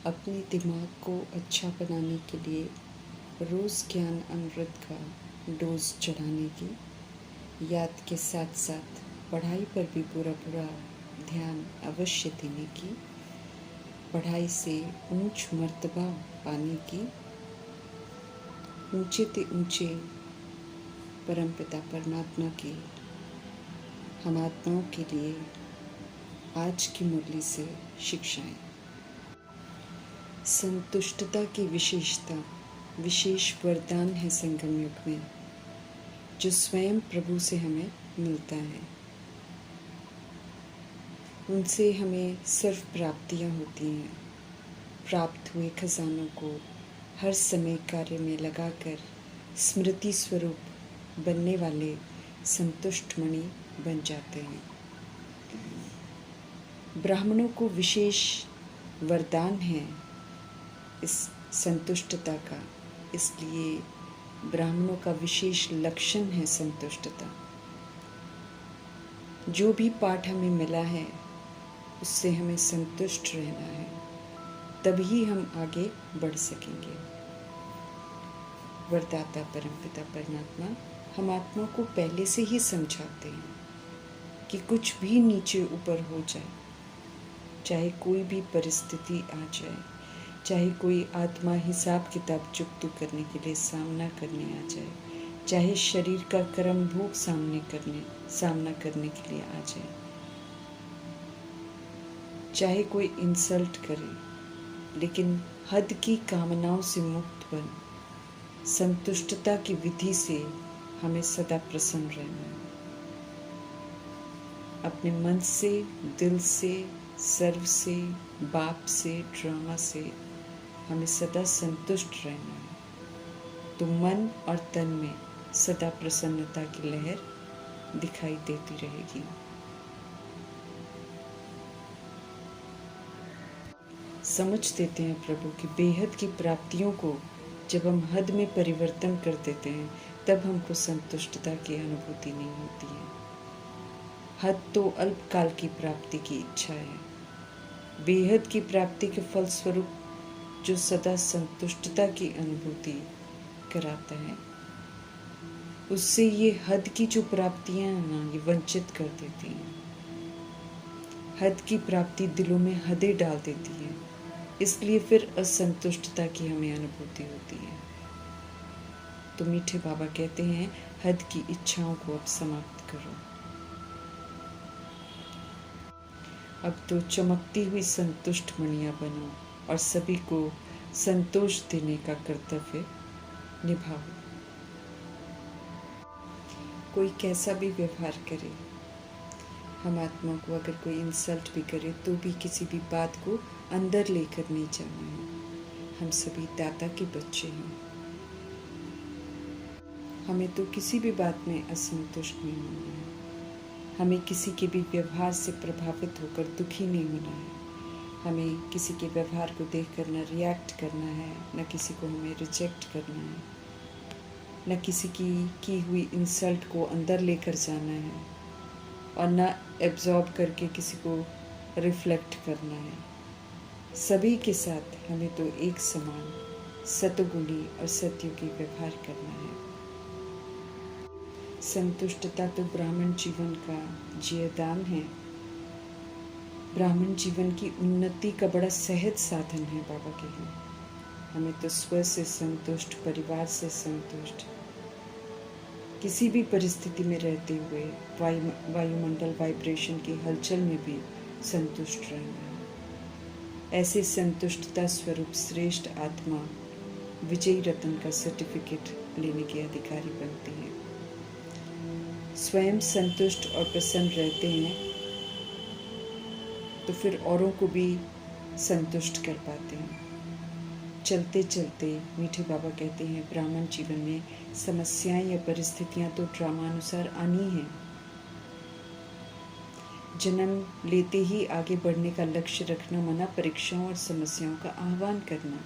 अपने दिमाग को अच्छा बनाने के लिए रोज़ ज्ञान अमृत का डोज चढ़ाने की याद के साथ साथ पढ़ाई पर भी पूरा पूरा ध्यान अवश्य देने की, पढ़ाई से ऊंच मर्तबा पाने की, ऊंचे ते ऊंचे परमपिता परमात्मा की हम आत्माओं के लिए आज की मुरली से शिक्षाएं। संतुष्टता की विशेषता विशेष वरदान है संगम युग में, जो स्वयं प्रभु से हमें मिलता है। उनसे हमें सर्व प्राप्तियां होती हैं। प्राप्त हुए खजानों को हर समय कार्य में लगाकर स्मृति स्वरूप बनने वाले संतुष्ट मणि बन जाते हैं। ब्राह्मणों को विशेष वरदान है इस संतुष्टता का, इसलिए ब्राह्मणों का विशेष लक्षण है संतुष्टता। जो भी पाठ हमें मिला है उससे हमें संतुष्ट रहना है, तभी हम आगे बढ़ सकेंगे। वरदाता परमपिता परमात्मा हम आत्मा को पहले से ही समझाते हैं कि कुछ भी नीचे ऊपर हो जाए, चाहे कोई भी परिस्थिति आ जाए, चाहे कोई आत्मा हिसाब किताब चुकता करने के लिए सामना करने आ जाए, चाहे शरीर का कर्म भोग सामना करने के लिए आ जाए, चाहे कोई इंसल्ट करे, लेकिन हद की कामनाओं से मुक्त बन संतुष्टता की विधि से हमें सदा प्रसन्न रहना है। अपने मन से, दिल से, सर्व से, बाप से, ड्रामा से हमें सदा संतुष्ट रहना है, तो मन और तन में सदा प्रसन्नता की लहर दिखाई देती रहेगी। समझ देते हैं प्रभु की बेहद की प्राप्तियों को जब हम हद में परिवर्तन कर देते हैं, तब हमको संतुष्टता की अनुभूति नहीं होती है। हद तो अल्पकाल की प्राप्ति की इच्छा है। बेहद की प्राप्ति के फलस्वरूप जो सदा संतुष्टता की अनुभूति कराता है, उससे ये हद की जो प्राप्तियां हैं ना, ये वंचित कर देती हैं। हद की प्राप्ति दिलों में हदें डाल देती है, इसलिए फिर असंतुष्टता की हमें अनुभूति होती है। तो मीठे बाबा कहते हैं, हद की इच्छाओं को अब समाप्त करो। अब तो चमकती हुई संतुष्ट मणियां बनो और सभी को संतोष देने का कर्तव्य निभाओ। कोई कैसा भी व्यवहार करे, हम आत्मा को अगर कोई इंसल्ट भी करे तो भी किसी भी बात को अंदर लेकर नहीं जाना है। हम सभी दाता के बच्चे हैं। हमें तो किसी भी बात में असंतुष्ट नहीं होना है। हमें किसी के भी व्यवहार से प्रभावित होकर दुखी नहीं होना है। हमें किसी के व्यवहार को देखकर न रिएक्ट करना है, न किसी को हमें रिजेक्ट करना है, न किसी की हुई इंसल्ट को अंदर लेकर जाना है, और न एब्जॉर्ब करके किसी को रिफ्लेक्ट करना है। सभी के साथ हमें तो एक समान सतगुणी और सतयुगी व्यवहार करना है। संतुष्टता तो ब्राह्मण जीवन का जीवदान है। ब्राह्मण जीवन की उन्नति का बड़ा सहज साधन है बाबा के लिए। हमें तो स्व से संतुष्ट, परिवार से संतुष्ट, किसी भी परिस्थिति में रहते हुए वायुमंडल वाइब्रेशन की हलचल में भी संतुष्ट रहना है। ऐसे संतुष्टता स्वरूप श्रेष्ठ आत्मा विजयी रत्न का सर्टिफिकेट लेने के अधिकारी बनती है। स्वयं संतुष्ट और प्रसन्न रहते हैं तो फिर औरों को भी संतुष्ट कर पाते हैं। चलते चलते मीठे बाबा कहते हैं, ब्राह्मण जीवन में समस्याएं या परिस्थितियां तो ड्रामानुसार आनी हैं। जन्म लेते ही आगे बढ़ने का लक्ष्य रखना मना परीक्षाओं और समस्याओं का आह्वान करना।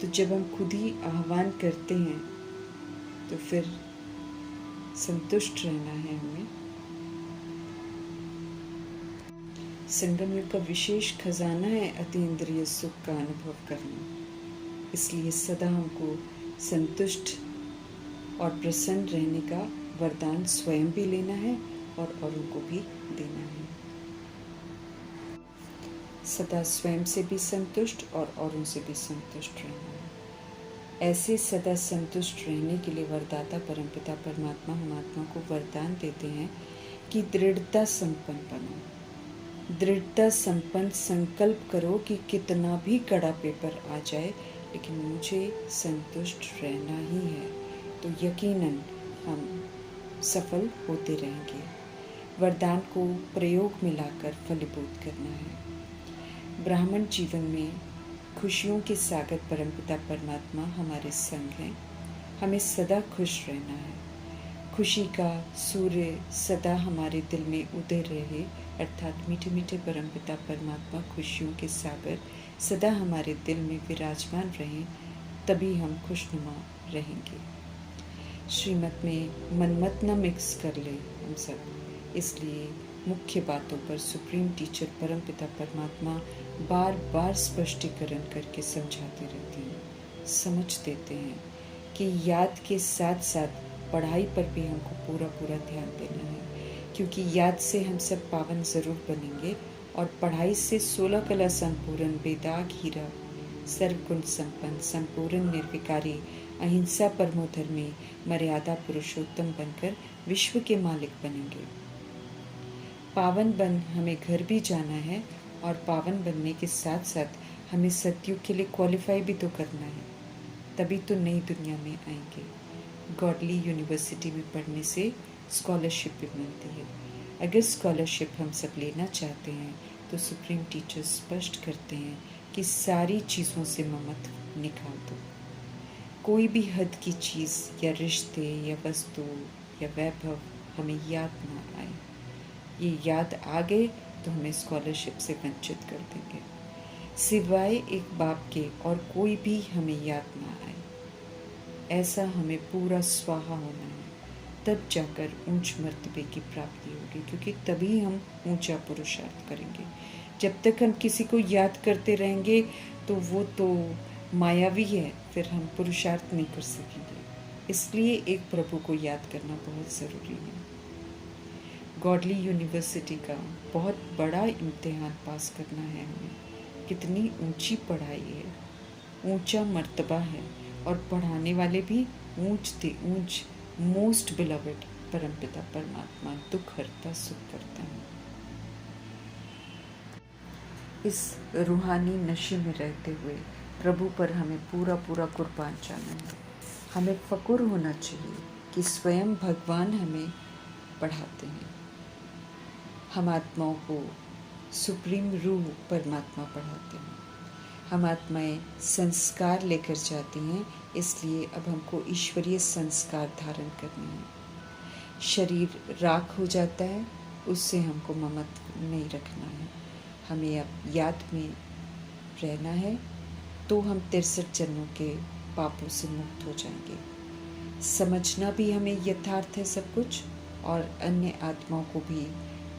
तो जब हम खुद ही आह्वान करते हैं तो फिर संतुष्ट रहना है हमें। संगम युग का विशेष खजाना है अतीन्द्रिय सुख का अनुभव करना। इसलिए सदा हमको संतुष्ट और प्रसन्न रहने का वरदान स्वयं भी लेना है और औरों को भी देना है। सदा स्वयं से भी संतुष्ट और औरों से भी संतुष्ट रहना है। ऐसे सदा संतुष्ट रहने के लिए वरदाता परमपिता परमात्मा हम आत्मा को वरदान देते हैं कि दृढ़ता संपन्न बनो। दृढ़ता संपन्न संकल्प करो कि कितना भी कड़ा पेपर आ जाए लेकिन मुझे संतुष्ट रहना ही है, तो यकीनन हम सफल होते रहेंगे। वरदान को प्रयोग में लाकर फलीभूत करना है। ब्राह्मण जीवन में खुशियों के सागर परमपिता परमात्मा हमारे संग हैं। हमें सदा खुश रहना है। खुशी का सूर्य सदा हमारे दिल में उदय रहे, अर्थात मीठे मीठे परमपिता परमात्मा खुशियों के सागर सदा हमारे दिल में विराजमान रहें, तभी हम खुशनुमा रहेंगे। श्रीमत में मनमत न मिक्स कर ले हम सब, इसलिए मुख्य बातों पर सुप्रीम टीचर परमपिता परमात्मा बार बार स्पष्टीकरण करके समझाते रहते हैं, समझ देते हैं कि याद के साथ साथ पढ़ाई पर भी हमको पूरा पूरा ध्यान देना है, क्योंकि याद से हम सब पावन ज़रूर बनेंगे और पढ़ाई से 16 कला संपूर्ण, बेदाग हीरा, सर्वगुण संपन्न, संपूर्ण निर्विकारी, अहिंसा परमो धर्मी, मर्यादा पुरुषोत्तम बनकर विश्व के मालिक बनेंगे। पावन बन हमें घर भी जाना है और पावन बनने के साथ साथ हमें सतयुग के लिए क्वालिफाई भी तो करना है, तभी तो नई दुनिया में आएंगे। गॉडली यूनिवर्सिटी में पढ़ने से स्कॉलरशिप भी मिलती है। अगर स्कॉलरशिप हम सब लेना चाहते हैं तो सुप्रीम टीचर स्पष्ट करते हैं कि सारी चीज़ों से ममत निकाल दो। कोई भी हद की चीज़ या रिश्ते या वस्तु या वैभव हमें याद ना आए। ये याद आ गए तो हमें स्कॉलरशिप से वंचित कर देंगे। सिवाय एक बाप के और कोई भी हमें याद ना आए, ऐसा हमें पूरा स्वाहा होना है, तब जाकर ऊंच मर्तबे की प्राप्ति होगी, क्योंकि तभी हम ऊंचा पुरुषार्थ करेंगे। जब तक हम किसी को याद करते रहेंगे तो वो तो मायावी है, फिर हम पुरुषार्थ नहीं कर सकेंगे। इसलिए एक प्रभु को याद करना बहुत ज़रूरी है। गॉडली यूनिवर्सिटी का बहुत बड़ा इम्तिहान पास करना है हमें। कितनी ऊंची पढ़ाई है, ऊंचा मर्तबा है, और पढ़ाने वाले भी ऊंच मोस्ट बिलवेड परमपिता परमात्मा, दुख हरता सुख करता है। इस रूहानी नशे में रहते हुए प्रभु पर हमें पूरा पूरा कुर्बान जाना है। हमें फ़क्र होना चाहिए कि स्वयं भगवान हमें पढ़ाते हैं। हम आत्माओं को सुप्रीम रूह परमात्मा पढ़ाते हैं। हम आत्माएं संस्कार लेकर जाती हैं, इसलिए अब हमको ईश्वरीय संस्कार धारण करने हैं। शरीर राख हो जाता है, उससे हमको ममत नहीं रखना है। हमें अब याद में रहना है, तो हम 63 जन्मों के पापों से मुक्त हो जाएंगे। समझना भी हमें यथार्थ है सब कुछ, और अन्य आत्माओं को भी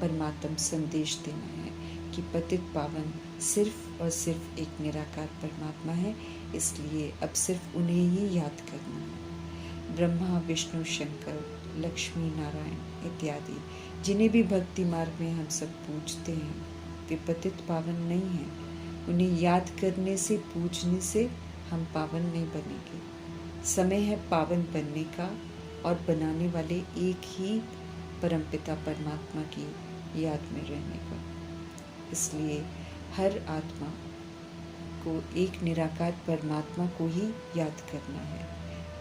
परमात्म संदेश देना है कि पतित पावन सिर्फ और सिर्फ एक निराकार परमात्मा है, इसलिए अब सिर्फ उन्हें ही याद करना है। ब्रह्मा, विष्णु, शंकर, लक्ष्मी, नारायण इत्यादि जिन्हें भी भक्ति मार्ग में हम सब पूजते हैं, वे पतित पावन नहीं हैं। उन्हें याद करने से, पूजने से हम पावन नहीं बनेंगे। समय है पावन बनने का, और बनाने वाले एक ही परमपिता परमात्मा की याद में रहने का। इसलिए हर आत्मा को एक निराकार परमात्मा को ही याद करना है।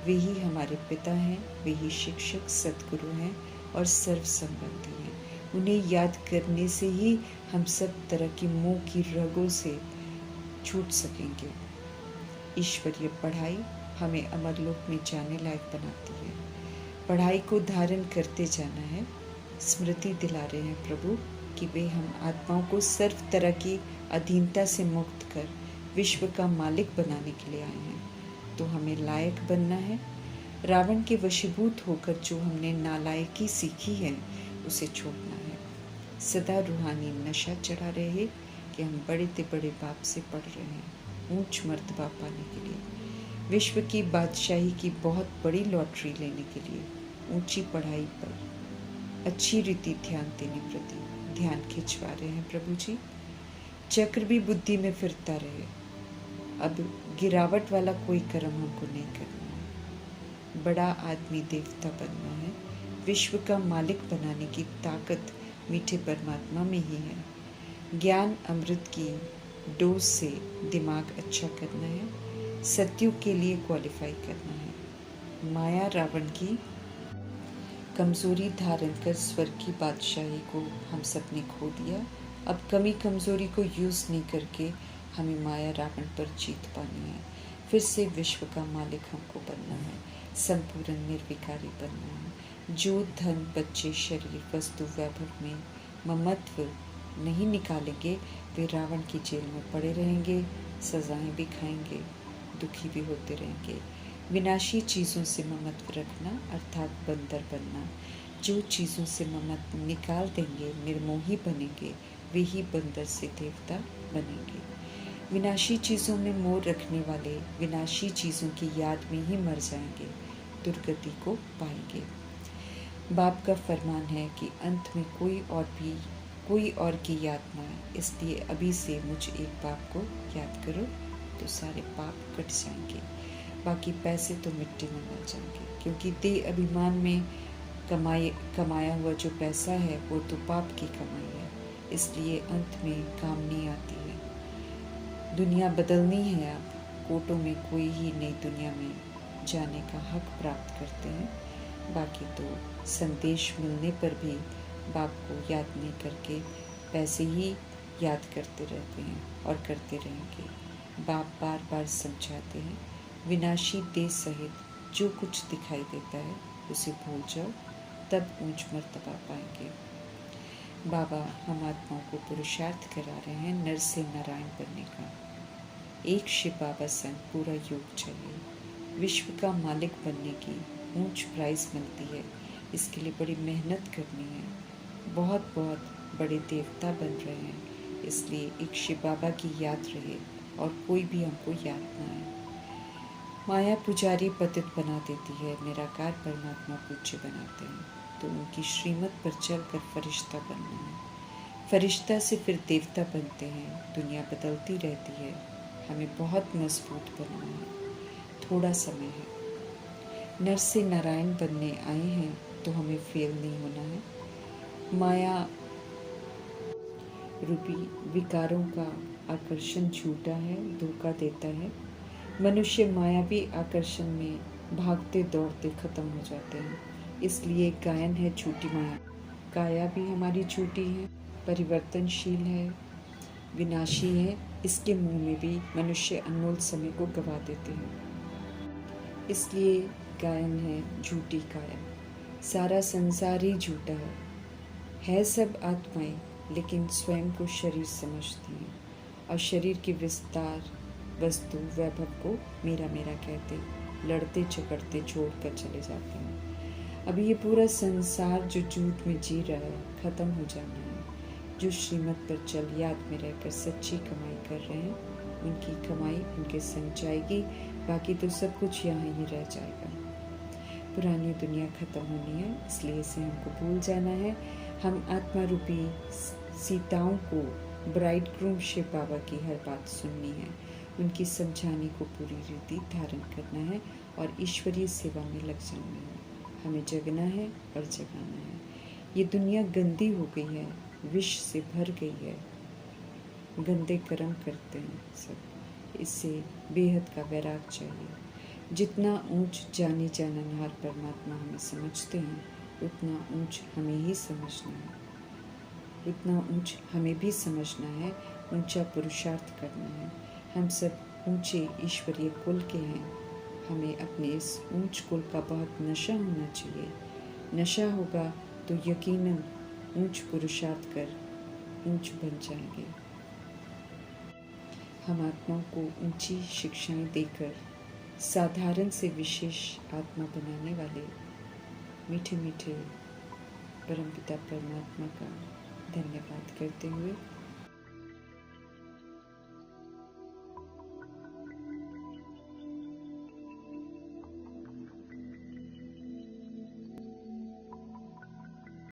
वे ही हमारे पिता हैं, वे ही शिक्षक, सद्गुरु हैं और सर्व संबंधी हैं। उन्हें याद करने से ही हम सब तरह की मोह की रगों से छूट सकेंगे। ईश्वरीय पढ़ाई हमें अमरलोक में जाने लायक बनाती है। पढ़ाई को धारण करते जाना है। स्मृति दिला रहे हैं प्रभु कि वे हम आत्माओं को सर्व तरह की अधीनता से मुक्त कर विश्व का मालिक बनाने के लिए आए हैं। तो हमें लायक बनना है। रावण के वशीभूत होकर जो हमने नालायकी सीखी है, उसे छोड़ना है। सदा रूहानी नशा चढ़ा रहे कि हम बड़े से बड़े बाप से पढ़ रहे हैं ऊंच मर्तबा पाने के लिए, विश्व की बादशाही की बहुत बड़ी लॉटरी लेने के लिए, ऊंची पढ़ाई पर अच्छी रीति ध्यान देने प्रति ध्यान खिंचवा रहे हैं प्रभु जी। चक्र भी बुद्धि में फिरता रहे। अब गिरावट वाला कोई कर्म हमको नहीं करना है। बड़ा आदमी देवता बनना है। विश्व का मालिक बनाने की ताकत मीठे परमात्मा में ही है। ज्ञान अमृत की डोज से दिमाग अच्छा करना है। सत्युग के लिए क्वालिफाई करना है। माया रावण की कमजोरी धारण कर स्वर्ग की बादशाही को हम सब ने खो दिया। अब कमी कमजोरी को यूज नहीं करके हमें माया रावण पर जीत पानी है। फिर से विश्व का मालिक हमको बनना है। संपूर्ण निर्विकारी बनना है। जो धन बच्चे शरीर वस्तु वैभव में ममत्व नहीं निकालेंगे वे रावण की जेल में पड़े रहेंगे, सजाएं भी खाएंगे, दुखी भी होते रहेंगे। विनाशी चीज़ों से ममत्व रखना अर्थात बंदर बनना। जो चीज़ों से ममत्व निकाल देंगे निर्मोही बनेंगे, वे ही बंदर से देवता बनेंगे। विनाशी चीज़ों में मोह रखने वाले विनाशी चीज़ों की याद में ही मर जाएंगे, दुर्गति को पाएंगे। बाप का फरमान है कि अंत में कोई और की याद ना आए, इसलिए अभी से मुझ एक बाप को याद करो तो सारे पाप कट जाएंगे। बाकी पैसे तो मिट्टी में मिल जाएंगे, क्योंकि देह अभिमान में कमाया हुआ जो पैसा है वो तो पाप की कमाई है, इसलिए अंत में काम नहीं आती है। दुनिया बदलनी है। अब कोटों में कोई ही नई दुनिया में जाने का हक प्राप्त करते हैं। बाकी तो संदेश मिलने पर भी बाप को याद नहीं करके पैसे ही याद करते रहते हैं और करते रहेंगे। बाप बार बार समझाते हैं, विनाशी देह सहित जो कुछ दिखाई देता है उसे भूल जाओ, तब ऊंच मर्तबा पाएंगे। बाबा हम आत्माओं को पुरुषार्थ करा रहे हैं नर से नारायण बनने का। एक शिव बाबा संग पूरा योग चाहिए। विश्व का मालिक बनने की ऊंच प्राइज मिलती है, इसके लिए बड़ी मेहनत करनी है। बहुत बड़े देवता बन रहे हैं, इसलिए एक शिव बाबा की याद रहे और कोई भी हमको याद ना आए। माया पुजारी पतित बना देती है, निराकार परमात्मा पूज्य बनाते हैं। तो उनकी श्रीमत पर चलकर फरिश्ता बनना है। फरिश्ता से फिर देवता बनते हैं। दुनिया बदलती रहती है, हमें बहुत मजबूत बनना है। थोड़ा समय है। नर से नारायण बनने आए हैं तो हमें फेल नहीं होना है। माया रूपी विकारों का आकर्षण झूठा है, धोखा देता है। मनुष्य मायावी आकर्षण में भागते दौड़ते खत्म हो जाते हैं। इसलिए गायन है झूठी माया। काया भी हमारी झूठी है, परिवर्तनशील है, विनाशी है। इसके मुंह में भी मनुष्य अनमोल समय को गवा देते हैं। इसलिए गायन है झूठी काया। सारा संसार ही झूठा है सब आत्माएं, लेकिन स्वयं को शरीर समझती हैं और शरीर के विस्तार वस्तु वैभव को मेरा मेरा कहते लड़ते झगड़ते छोड़कर चले जाते हैं। अभी ये पूरा संसार जो झूठ में जी रहा है खत्म हो जाना है। जो श्रीमत पर चल याद में रहकर सच्ची कमाई कर रहे हैं, उनकी कमाई उनके संग जाएगी। बाकी तो सब कुछ यहाँ ही रह जाएगा। पुरानी दुनिया खत्म होनी है, इसलिए इसे हमको भूल जाना है। हम आत्मा रूपी सीताओं को ब्राइड ग्रूम शिव बाबा की हर बात सुननी है, उनकी समझाने को पूरी रीति धारण करना है और ईश्वरीय सेवा में लग जाना है। हमें जगना है और जगाना है। ये दुनिया गंदी हो गई है, विष से भर गई है, गंदे कर्म करते हैं सब। इससे बेहद का वैराग चाहिए। जितना ऊंच जाने जाननहार परमात्मा हमें समझते हैं, उतना ऊंच हमें ही समझना है, उतना ऊंच हमें भी समझना है, ऊंचा पुरुषार्थ करना है। हम सब ऊंचे ईश्वरीय कुल के हैं। हमें अपने इस ऊंच कुल का बहुत नशा होना चाहिए। नशा होगा तो यकीनन ऊंच पुरुषार्थ कर ऊंच बन जाएंगे। हम आत्माओं को ऊंची शिक्षाएं देकर साधारण से विशेष आत्मा बनाने वाले मीठे मीठे परमपिता परमात्मा का धन्यवाद करते हुए